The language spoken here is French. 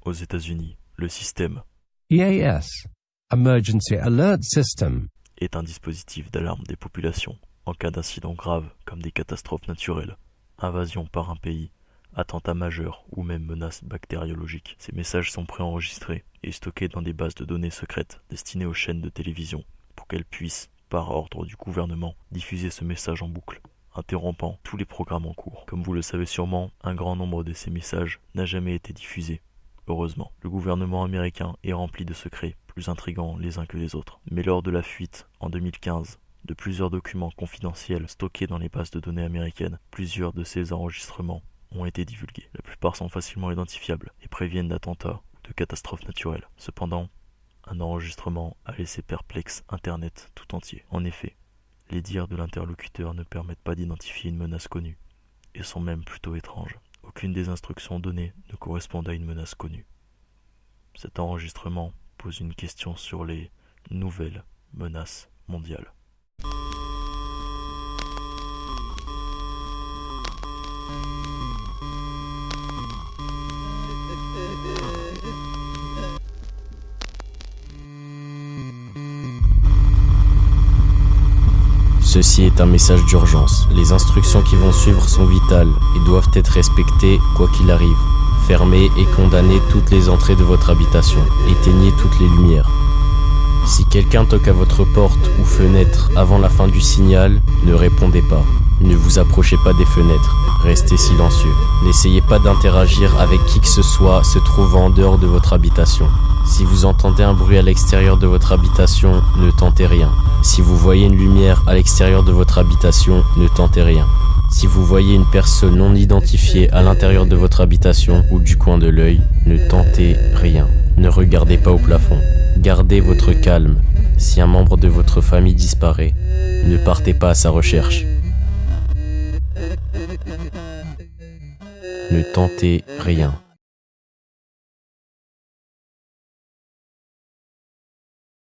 Aux États-Unis, le système EAS, Emergency Alert System, est un dispositif d'alarme des populations en cas d'incidents graves comme des catastrophes naturelles, invasion par un pays, attentat majeur ou même menaces bactériologiques. Ces messages sont préenregistrés et stockés dans des bases de données secrètes destinées aux chaînes de télévision pour qu'elles puissent, par ordre du gouvernement, diffuser ce message en boucle, interrompant tous les programmes en cours. Comme vous le savez sûrement, un grand nombre de ces messages n'a jamais été diffusé. Heureusement, le gouvernement américain est rempli de secrets plus intrigants les uns que les autres. Mais lors de la fuite, en 2015, de plusieurs documents confidentiels stockés dans les bases de données américaines, plusieurs de ces enregistrements ont été divulgués. La plupart sont facilement identifiables et préviennent d'attentats ou de catastrophes naturelles. Cependant, un enregistrement a laissé perplexe Internet tout entier. En effet, les dires de l'interlocuteur ne permettent pas d'identifier une menace connue et sont même plutôt étranges. Aucune des instructions données ne correspond à une menace connue. Cet enregistrement pose une question sur les nouvelles menaces mondiales. Ceci est un message d'urgence. Les instructions qui vont suivre sont vitales et doivent être respectées quoi qu'il arrive. Fermez et condamnez toutes les entrées de votre habitation. Éteignez toutes les lumières. Si quelqu'un toque à votre porte ou fenêtre avant la fin du signal, ne répondez pas. Ne vous approchez pas des fenêtres. Restez silencieux. N'essayez pas d'interagir avec qui que ce soit se trouvant en dehors de votre habitation. Si vous entendez un bruit à l'extérieur de votre habitation, ne tentez rien. Si vous voyez une lumière à l'extérieur de votre habitation, ne tentez rien. Si vous voyez une personne non identifiée à l'intérieur de votre habitation ou du coin de l'œil, ne tentez rien. Ne regardez pas au plafond. Gardez votre calme. Si un membre de votre famille disparaît, ne partez pas à sa recherche. Ne tentez rien.